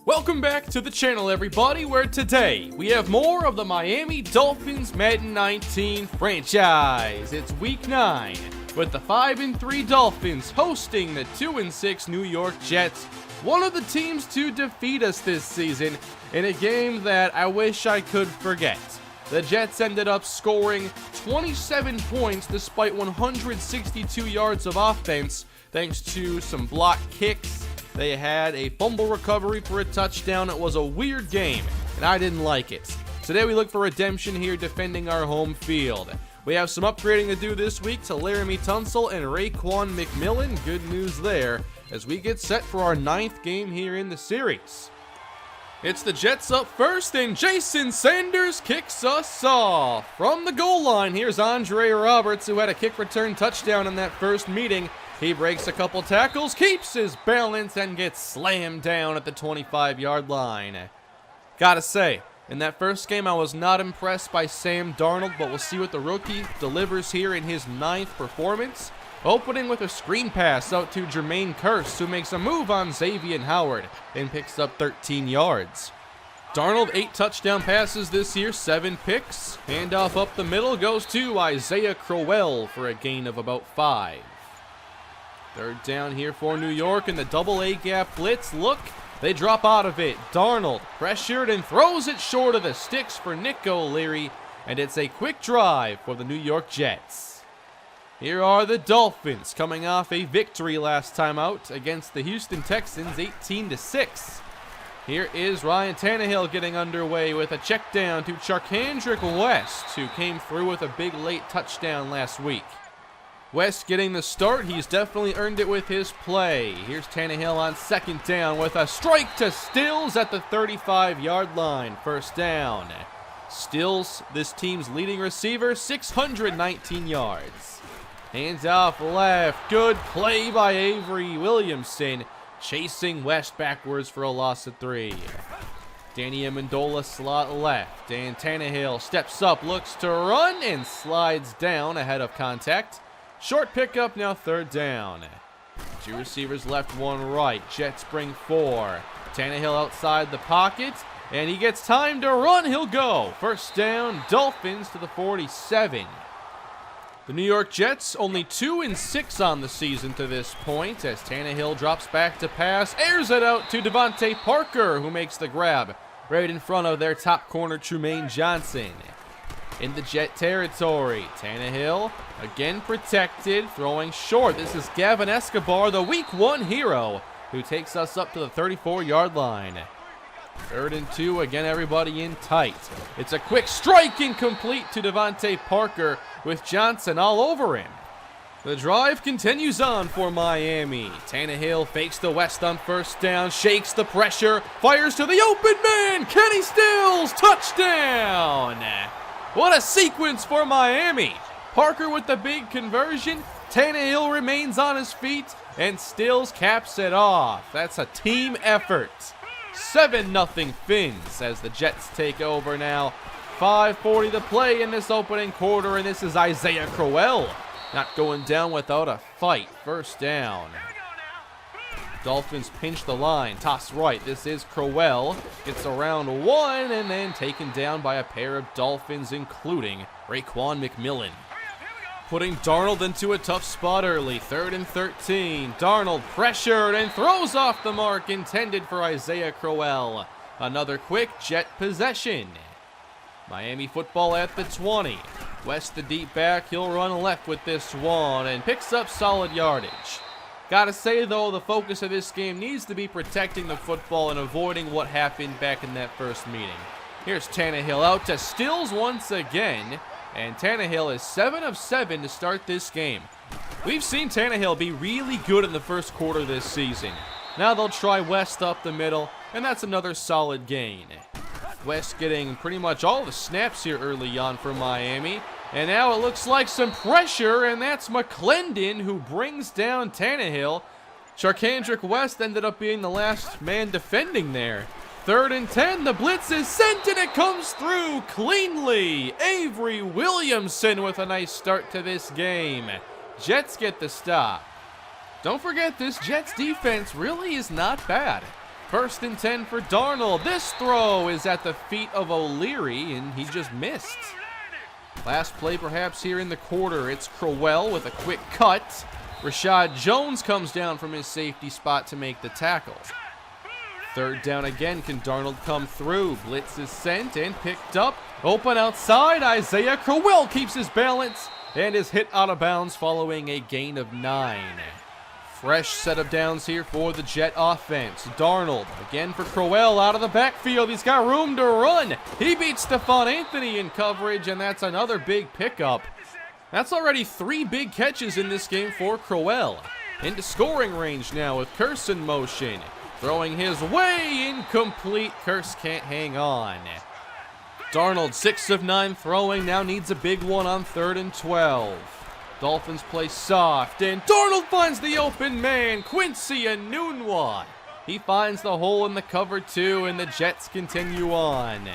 Welcome back to the channel, everybody, where today we have more of the Miami Dolphins Madden 19 franchise. It's week 9 with the 5-3 Dolphins hosting the 2-6 New York Jets, one of the teams to defeat us this season in a game that I wish I could forget. The Jets ended up scoring 27 points despite 162 yards of offense thanks to some block kicks. They had a fumble recovery for a touchdown. It was a weird game, and I didn't like it. Today we look for redemption here defending our home field. We have some upgrading to do this week to Laramie Tunsil and Raekwon McMillan. Good news there as we get set for our 9th game here in the series. It's the Jets up first, and Jason Sanders kicks us off. From the goal line, here's Andre Roberts, who had a kick return touchdown in that first meeting. He breaks a couple tackles, keeps his balance, and gets slammed down at the 25-yard line. Gotta say, in that first game, I was not impressed by Sam Darnold, but we'll see what the rookie delivers here in his 9th performance. Opening with a screen pass out to Jermaine Kearse, who makes a move on Xavier Howard and picks up 13 yards. Darnold, 8 touchdown passes this year, 7 picks. Handoff up the middle goes to Isaiah Crowell for a gain of about 5. Third down here for New York in the double A gap blitz. Look, they drop out of it. Darnold pressured and throws it short of the sticks for Nick O'Leary, and it's a quick drive for the New York Jets. Here are the Dolphins coming off a victory last time out against the Houston Texans, 18-6. Here is Ryan Tannehill getting underway with a check down to Charcandrick West, who came through with a big late touchdown last week. West getting the start. He's definitely earned it with his play. Here's Tannehill on second down with a strike to Stills at the 35-yard line. First down. Stills, this team's leading receiver, 619 yards. Hands off left. Good play by Avery Williamson, chasing West backwards for a loss of 3. Danny Amendola slot left, and Tannehill steps up, looks to run, and slides down ahead of contact. Short pickup, now third down. 2 receivers left, 1 right. Jets bring 4. Tannehill outside the pocket, and he gets time to run. He'll go. First down, Dolphins to the 47. The New York Jets only 2-6 on the season to this point as Tannehill drops back to pass, airs it out to Devontae Parker, who makes the grab right in front of their top corner, Trumaine Johnson. In the Jet territory, Tannehill again protected, throwing short. This is Gavin Escobar, the Week 1 hero, who takes us up to the 34-yard line. 3rd and 2, again everybody in tight. It's a quick strike incomplete to Devontae Parker with Johnson all over him. The drive continues on for Miami. Tannehill fakes the West on first down, shakes the pressure, fires to the open man, Kenny Stills, touchdown! What a sequence for Miami. Parker with the big conversion. Tannehill remains on his feet, and Stills caps it off. That's a team effort. 7-0 Fins as the Jets take over now. 5:40 to play in this opening quarter, and this is Isaiah Crowell not going down without a fight. First down. Dolphins pinch the line, toss right. This is Crowell. Gets around 1 and then taken down by a pair of Dolphins, including Raekwon McMillan. Putting Darnold into a tough spot early. 3rd and 13. Darnold pressured and throws off the mark intended for Isaiah Crowell. Another quick Jet possession. Miami football at the 20. West the deep back. He'll run left with this one and picks up solid yardage. Gotta say, though, the focus of this game needs to be protecting the football and avoiding what happened back in that first meeting. Here's Tannehill out to Stills once again, and Tannehill is 7 of 7 to start this game. We've seen Tannehill be really good in the first quarter this season. Now they'll try West up the middle, and that's another solid gain. West getting pretty much all the snaps here early on for Miami. And now it looks like some pressure, and that's McClendon who brings down Tannehill. Charcandrick West ended up being the last man defending there. 3rd and 10, the blitz is sent, and it comes through cleanly. Avery Williamson with a nice start to this game. Jets get the stop. Don't forget, this Jets defense really is not bad. First and 10 for Darnold. This throw is at the feet of O'Leary, and he just missed. Last play perhaps here in the quarter. It's Crowell with a quick cut. Rashad Jones comes down from his safety spot to make the tackle. Third down again. Can Darnold come through? Blitz is sent and picked up. Open outside. Isaiah Crowell keeps his balance and is hit out of bounds following a gain of 9. Fresh set of downs here for the Jet offense. Darnold again for Crowell out of the backfield. He's got room to run. He beats Stephon Anthony in coverage, and that's another big pickup. That's already 3 big catches in this game for Crowell. Into scoring range now with Curse in motion. Throwing his way, incomplete. Curse can't hang on. Darnold, 6 of 9 throwing, now needs a big one on 3rd and 12. Dolphins play soft, and Darnold finds the open man, Quincy Enunwa. He finds the hole in the cover 2, and the Jets continue on.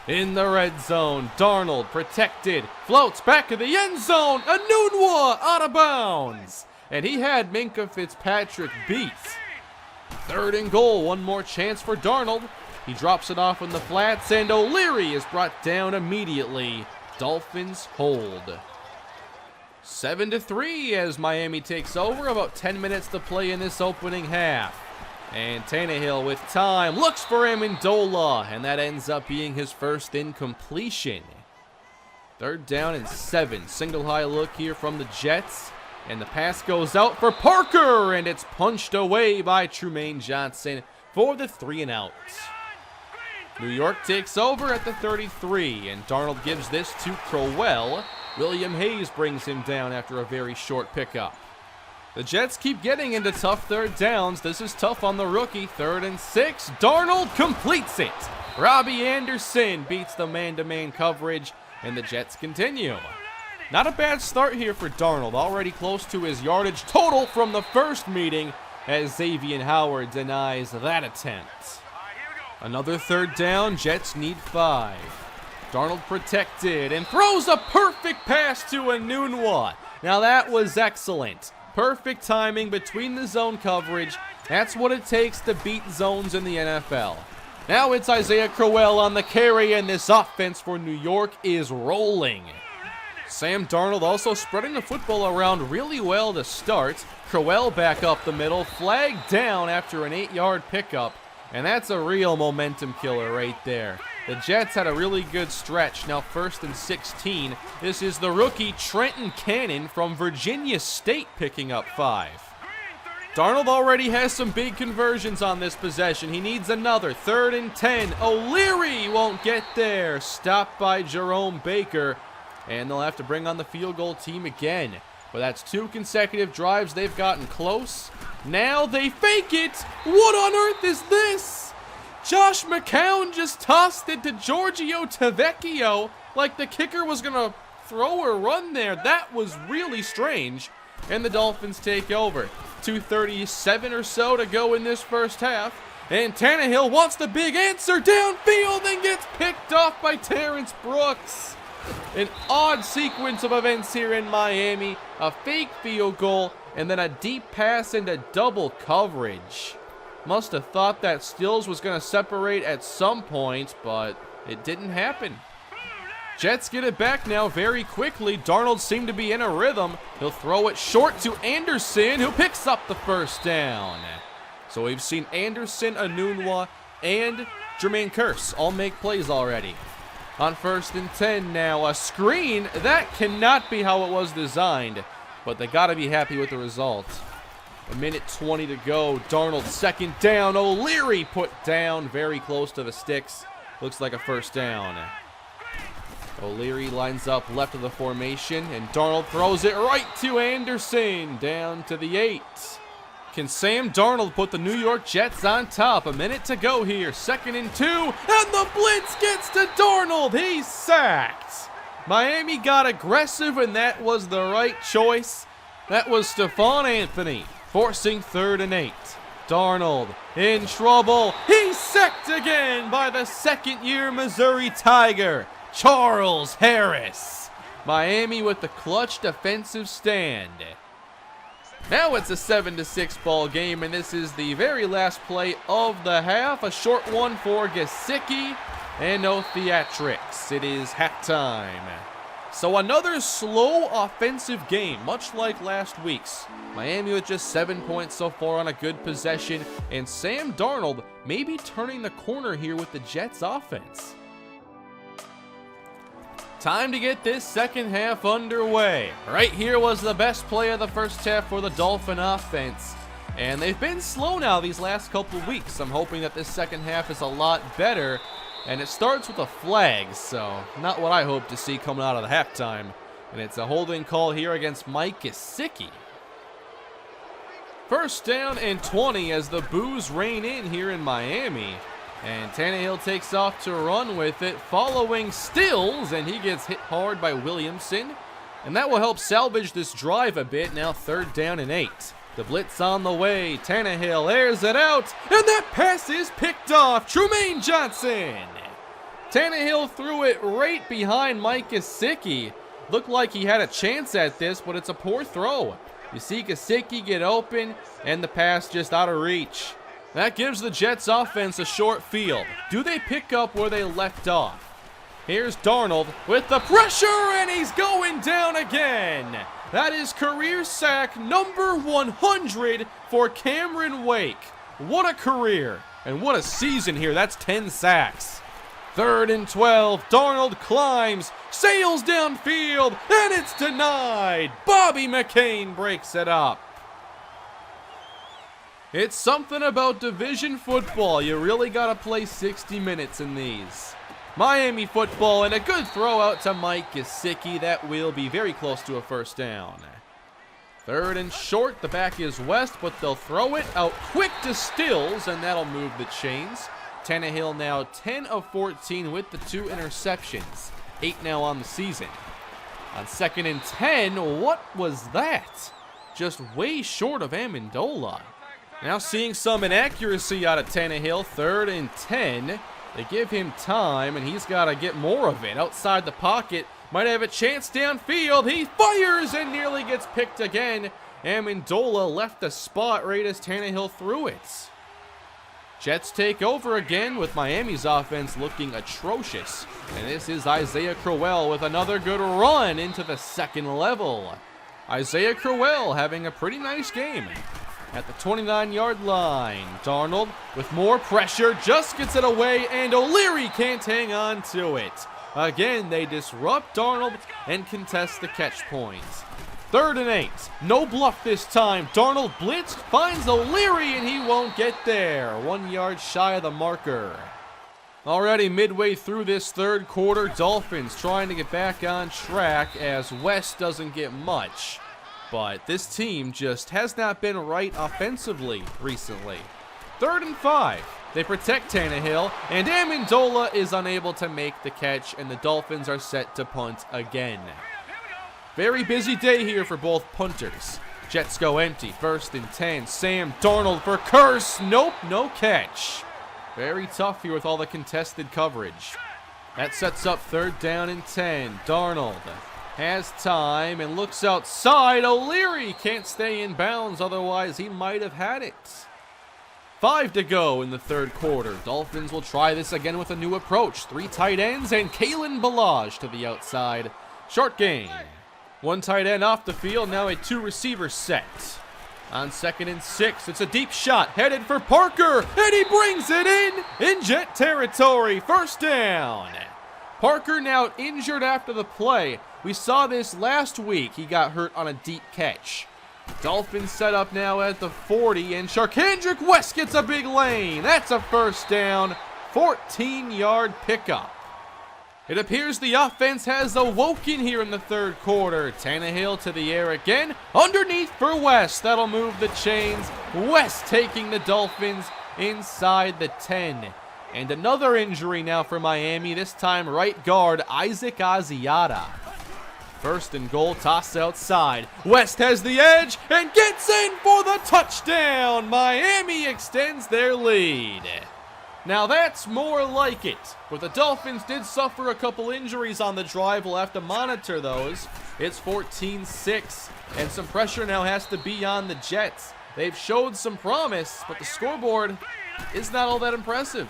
In the red zone, Darnold protected, floats back to the end zone. Enunwa out of bounds, and he had Minkah Fitzpatrick beat. 3rd and goal, one more chance for Darnold. He drops it off in the flats, and O'Leary is brought down immediately. Dolphins hold. 7-3 as Miami takes over. About 10 minutes to play in this opening half. And Tannehill with time looks for Amendola, and that ends up being his first incompletion. 3rd down and 7. Single high look here from the Jets. And the pass goes out for Parker, and it's punched away by Trumaine Johnson for the 3-and-out. New York takes over at the 33, and Darnold gives this to Crowell. William Hayes brings him down after a very short pickup. The Jets keep getting into tough 3rd downs. This is tough on the rookie. 3rd and 6. Darnold completes it. Robbie Anderson beats the man-to-man coverage, and the Jets continue. Not a bad start here for Darnold. Already close to his yardage total from the first meeting as Xavier Howard denies that attempt. Another 3rd down. Jets need 5. Darnold protected and throws a perfect pass to Enunwa. Now that was excellent. Perfect timing between the zone coverage. That's what it takes to beat zones in the NFL. Now it's Isaiah Crowell on the carry, and this offense for New York is rolling. Sam Darnold also spreading the football around really well to start. Crowell back up the middle, flagged down after an 8-yard pickup, and that's a real momentum killer right there. The Jets had a really good stretch. Now 1st and 16. This is the rookie Trenton Cannon from Virginia State picking up 5. Darnold already has some big conversions on this possession. He needs another. 3rd and 10. O'Leary won't get there. Stopped by Jerome Baker. And they'll have to bring on the field goal team again. But that's 2 consecutive drives they've gotten close. Now they fake it. What on earth is this? Josh McCown just tossed it to Giorgio Tavecchio like the kicker was going to throw or run there. That was really strange. And the Dolphins take over. 2:37 or so to go in this first half. And Tannehill wants the big answer downfield and gets picked off by Terrence Brooks. An odd sequence of events here in Miami. A fake field goal and then a deep pass into double coverage. Must have thought that Stills was going to separate at some point, but it didn't happen. Jets get it back now very quickly. Darnold seemed to be in a rhythm. He'll throw it short to Anderson, who picks up the 1st down. So we've seen Anderson, Enunwa, and Jermaine Kearse all make plays already. On 1st and 10 now, a screen. That cannot be how it was designed, but they got to be happy with the result. 1:20 to go. Darnold 2nd down. O'Leary put down very close to the sticks. Looks like a 1st down. O'Leary lines up left of the formation, and Darnold throws it right to Anderson down to the 8. Can Sam Darnold put the New York Jets on top? 1 minute to go here. 2nd and 2, and the blitz gets to Darnold. He's sacked. Miami got aggressive, and that was the right choice. That was Stephon Anthony forcing 3rd and 8. Darnold in trouble. He's sacked again by the 2nd-year Missouri Tiger, Charles Harris. Miami with the clutch defensive stand. Now it's a 7-6 ball game, and this is the very last play of the half. A short one for Gesicki, and no theatrics. It is halftime. So another slow offensive game, much like last week's. Miami with just 7 points so far on a good possession, and Sam Darnold may be turning the corner here with the Jets offense. Time to get this second half underway. Right here was the best play of the first half for the Dolphin offense. And they've been slow now these last couple weeks. I'm hoping that this second half is a lot better. And it starts with a flag, so not what I hope to see coming out of the halftime. And it's a holding call here against Mike Gesicki. First down and 20 as the boos reign in here in Miami. And Tannehill takes off to run with it, following Stills, and he gets hit hard by Williamson. And that will help salvage this drive a bit, now 3rd down and 8. The blitz on the way, Tannehill airs it out, and that pass is picked off, Trumaine Johnson. Tannehill threw it right behind Mike Gesicki. Looked like he had a chance at this, but it's a poor throw. You see Gesicki get open, and the pass just out of reach. That gives the Jets offense a short field. Do they pick up where they left off? Here's Darnold with the pressure, and he's going down again. That is career sack number 100 for Cameron Wake. What a career, and what a season here. That's 10 sacks. 3rd and 12, Darnold climbs, sails downfield, and it's denied. Bobby McCain breaks it up. It's something about division football. You really got to play 60 minutes in these. Miami football, and a good throw out to Mike Gesicki. That will be very close to a first down. 3rd and short. The back is West, but they'll throw it out quick to Stills, and that'll move the chains. Tannehill now 10 of 14 with the 2 interceptions. 8 now on the season. On 2nd and 10, what was that? Just way short of Amendola. Now seeing some inaccuracy out of Tannehill, 3rd and 10. They give him time, and he's got to get more of it. Outside the pocket, might have a chance downfield. He fires and nearly gets picked again. Amendola left the spot right as Tannehill threw it. Jets take over again with Miami's offense looking atrocious. And this is Isaiah Crowell with another good run into the 2nd level. Isaiah Crowell having a pretty nice game. At the 29-yard line, Darnold with more pressure just gets it away, and O'Leary can't hang on to it. Again, they disrupt Darnold and contest the catch point. 3rd and 8, no bluff this time. Darnold blitzed, finds O'Leary, and he won't get there. 1 yard shy of the marker. Already midway through this 3rd quarter, Dolphins trying to get back on track as West doesn't get much. But this team just has not been right offensively recently. 3rd and 5. They protect Tannehill, and Amendola is unable to make the catch, and the Dolphins are set to punt again. Very busy day here for both punters. Jets go empty, 1st and 10. Sam Darnold for Curse. Nope, no catch. Very tough here with all the contested coverage. That sets up 3rd down and 10. Darnold has time and looks outside. O'Leary can't stay in bounds, otherwise he might have had it. 5 to go in the 3rd quarter. Dolphins will try this again with a new approach. 3 tight ends and Kalen Ballage to the outside. Short game. 1 tight end off the field, now a 2 receiver set. On 2nd and 6, it's a deep shot headed for Parker, and he brings it in Jet territory. 1st down. Parker now injured after the play. We saw this last week. He got hurt on a deep catch. Dolphins set up now at the 40, and Sharkhandrick West gets a big lane. That's a 1st down, 14-yard pickup. It appears the offense has awoken here in the 3rd quarter. Tannehill to the air again. Underneath for West. That'll move the chains. West taking the Dolphins inside the 10. And another injury now for Miami, this time right guard Isaac Asiata. 1st and goal, toss outside. West has the edge and gets in for the touchdown. Miami extends their lead. Now that's more like it. But the Dolphins did suffer a couple injuries on the drive. We'll have to monitor those. It's 14-6, and some pressure now has to be on the Jets. They've showed some promise, but the scoreboard is not all that impressive.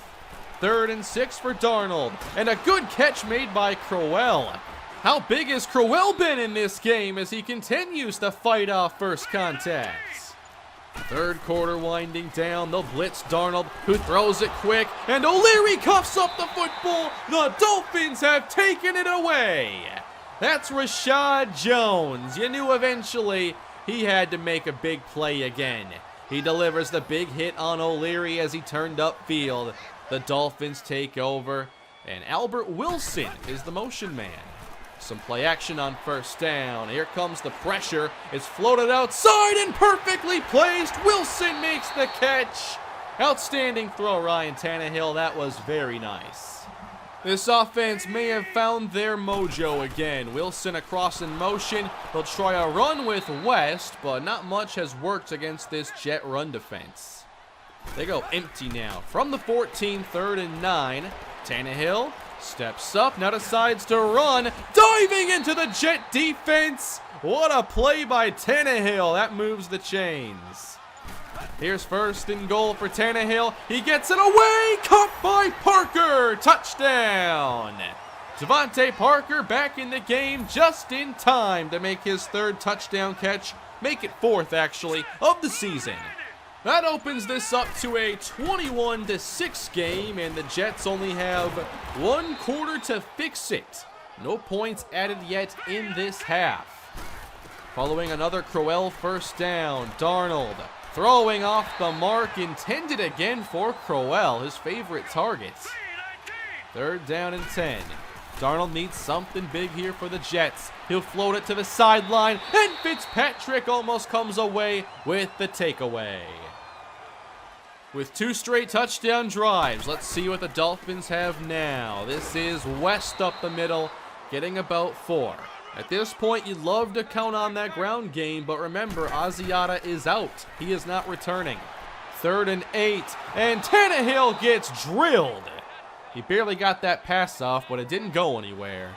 3rd and 6 for Darnold, and a good catch made by Crowell. How big has Crowell been in this game as he continues to fight off first contacts? 3rd quarter winding down, they'll blitz Darnold, who throws it quick, and O'Leary cuffs up the football. The Dolphins have taken it away. That's Rashad Jones. You knew eventually he had to make a big play again. He delivers the big hit on O'Leary as he turned upfield. The Dolphins take over, and Albert Wilson is the motion man. Some play action on 1st down. Here comes the pressure. It's floated outside and perfectly placed. Wilson makes the catch. Outstanding throw, Ryan Tannehill. That was very nice. This offense may have found their mojo again. Wilson across in motion. They'll try a run with West, but not much has worked against this Jet run defense. They go empty now. From the 14, 3rd and 9. Tannehill steps up, now decides to run, diving into the Jet defense. What a play by Tannehill. That moves the chains. Here's 1st and goal for Tannehill. He gets it away, caught by Parker. Touchdown. Devontae Parker back in the game just in time to make his 3rd touchdown catch. Make it 4th, actually, of the season. That opens this up to a 21-6 game, and the Jets only have 1 quarter to fix it. No points added yet in this half. Following another Crowell 1st down, Darnold throwing off the mark, intended again for Crowell, his favorite target. 3rd down and 10. Darnold needs something big here for the Jets. He'll float it to the sideline, and Fitzpatrick almost comes away with the takeaway. With 2 straight touchdown drives, let's see what the Dolphins have now. This is West up the middle, getting about 4. At this point, you'd love to count on that ground game, but remember, Asiata is out. He is not returning. 3rd and 8, and Tannehill gets drilled. He barely got that pass off, but it didn't go anywhere.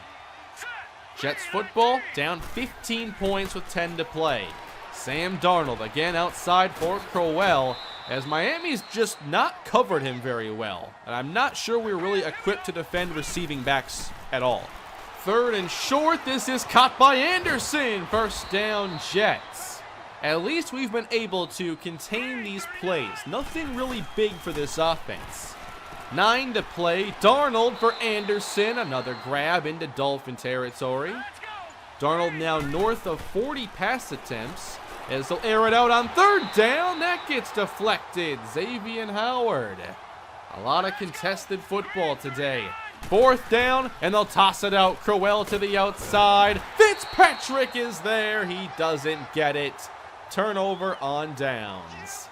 Jets football, down 15 points with 10 to play. Sam Darnold again outside for Crowell, as Miami's just not covered him very well. And I'm not sure we're really equipped to defend receiving backs at all. 3rd and short, this is caught by Anderson. 1st down, Jets. At least we've been able to contain these plays. Nothing really big for this offense. 9 to play, Darnold for Anderson. Another grab into Dolphin territory. Darnold now north of 40 pass attempts, as they'll air it out on 3rd down. That gets deflected. Xavier Howard. A lot of contested football today. 4th down, and they'll toss it out. Crowell to the outside. Fitzpatrick is there. He doesn't get it. Turnover on downs.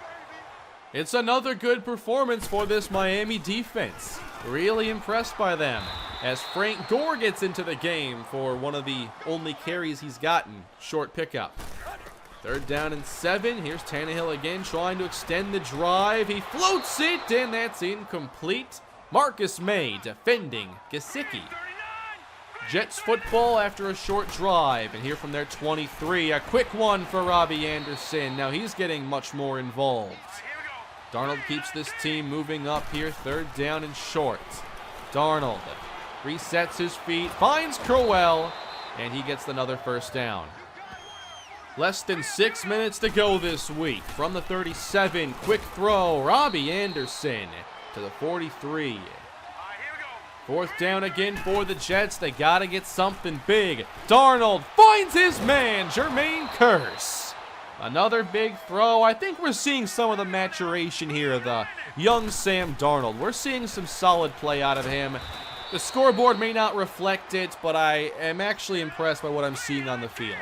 It's another good performance for this Miami defense. Really impressed by them, as Frank Gore gets into the game for one of the only carries he's gotten. Short pickup. 3rd down and 7. Here's Tannehill again trying to extend the drive. He floats it, and that's incomplete. Marcus May defending Gesicki. Jets football after a short drive, and here from their 23, a quick one for Robbie Anderson. Now he's getting much more involved. Darnold keeps this team moving up here. 3rd down and short. Darnold resets his feet, finds Crowell, and he gets another 1st down. Less than 6 minutes to go this week. From the 37, quick throw, Robbie Anderson to the 43. 4th down again for the Jets. They got to get something big. Darnold finds his man, Jermaine Kearse. Another big throw. I think we're seeing some of the maturation here of the young Sam Darnold. We're seeing some solid play out of him. The scoreboard may not reflect it, but I am actually impressed by what I'm seeing on the field.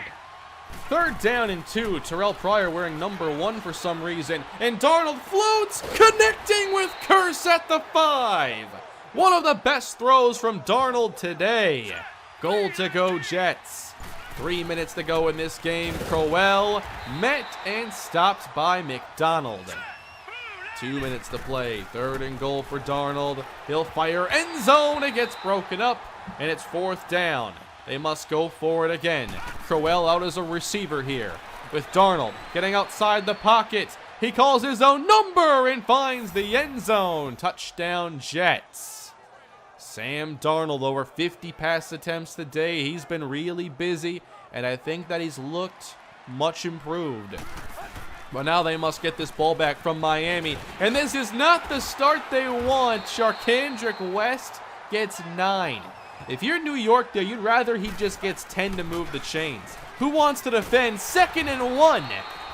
3rd down and 2. Terrell Pryor wearing number 1 for some reason. And Darnold floats, connecting with Kearse at the 5. One of the best throws from Darnold today. Goal to go, Jets. 3 minutes to go in this game. Crowell met and stopped by McDonald. 2 minutes to play. 3rd and goal for Darnold. He'll fire end zone. It gets broken up, and it's 4th down. They must go for it again. Crowell out as a receiver here, with Darnold getting outside the pocket. He calls his own number and finds the end zone. Touchdown, Jets. Sam Darnold, over 50 pass attempts today. He's been really busy, and I think that he's looked much improved. But now they must get this ball back from Miami, and this is not the start they want. Charkandrick West gets 9. If you're New York there, you'd rather he just gets 10 to move the chains. Who wants to defend 2nd and 1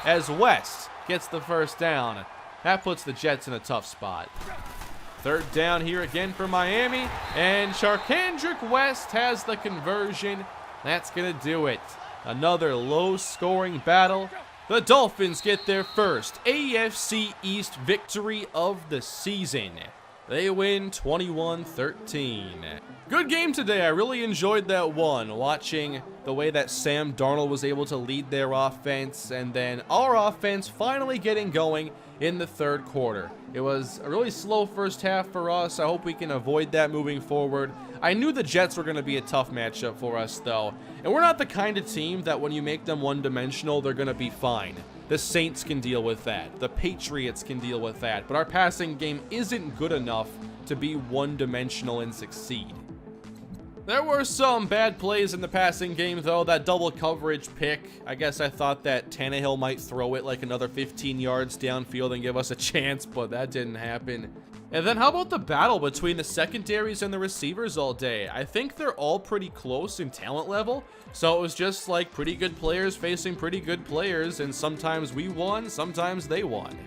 as West gets the first down? That puts the Jets in a tough spot. 3rd down here again for Miami, and Charkandrick West has the conversion. That's going to do it. Another low-scoring battle. The Dolphins get their first AFC East victory of the season. They win 21-13. Good game today. I really enjoyed that one, watching the way that Sam Darnold was able to lead their offense, and then our offense finally getting going in the 3rd quarter. It was a really slow first half for us. I hope we can avoid that moving forward. I knew the Jets were going to be a tough matchup for us, though, and we're not the kind of team that when you make them one-dimensional, they're going to be fine. The Saints can deal with that. The Patriots can deal with that. But our passing game isn't good enough to be one-dimensional and succeed. There were some bad plays in the passing game, though. That double coverage pick, I guess I thought that Tannehill might throw it like another 15 yards downfield and give us a chance, but that didn't happen. And then how about the battle between the secondaries and the receivers all day? I think they're all pretty close in talent level, so it was just like pretty good players facing pretty good players, and sometimes we won, sometimes they won.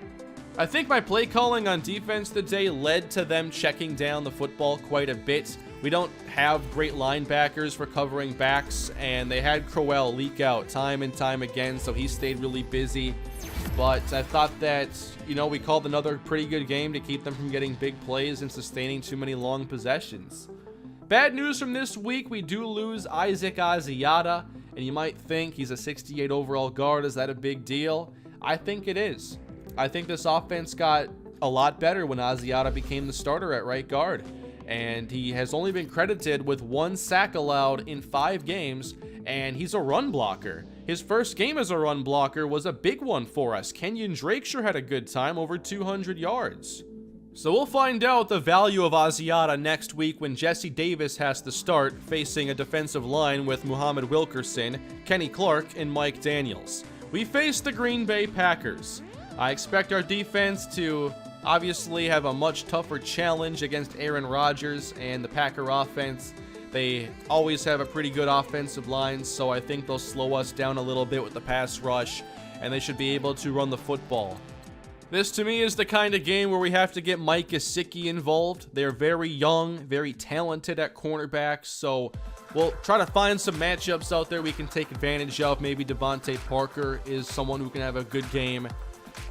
I think my play calling on defense today led to them checking down the football quite a bit. We don't have great linebackers for covering backs, and they had Crowell leak out time and time again, so he stayed really busy. But I thought that, we called another pretty good game to keep them from getting big plays and sustaining too many long possessions. Bad news from this week, we do lose Isaac Asiata, and you might think he's a 68 overall guard. Is that a big deal? I think it is. I think this offense got a lot better when Asiata became the starter at right guard. And he has only been credited with 1 sack allowed in 5 games, and he's a run blocker. His first game as a run blocker was a big one for us. Kenyon Drake sure had a good time, over 200 yards. So we'll find out the value of Asiata next week when Jesse Davis has to start, facing a defensive line with Muhammad Wilkerson, Kenny Clark, and Mike Daniels. We face the Green Bay Packers. I expect our defense to obviously have a much tougher challenge against Aaron Rodgers and the Packer offense. They always have a pretty good offensive line, so I think they'll slow us down a little bit with the pass rush, and they should be able to run the football. This, to me, is the kind of game where we have to get Mike Gesicki involved. They're very young, very talented at cornerback, so we'll try to find some matchups out there we can take advantage of. Maybe Devontae Parker is someone who can have a good game.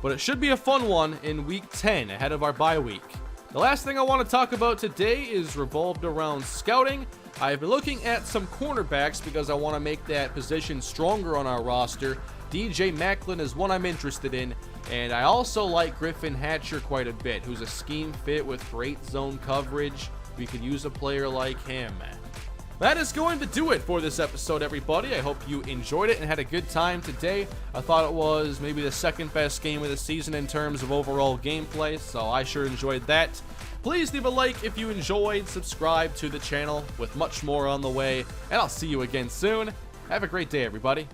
But it should be a fun one in Week 10 ahead of our bye week. The last thing I want to talk about today is revolved around scouting. I've been looking at some cornerbacks because I want to make that position stronger on our roster. DJ Macklin is one I'm interested in, and I also like Griffin Hatcher quite a bit, who's a scheme fit with great zone coverage. We could use a player like him. That is going to do it for this episode, everybody. I hope you enjoyed it and had a good time today. I thought it was maybe the second best game of the season in terms of overall gameplay, so I sure enjoyed that. Please leave a like if you enjoyed, subscribe to the channel with much more on the way, and I'll see you again soon. Have a great day, everybody.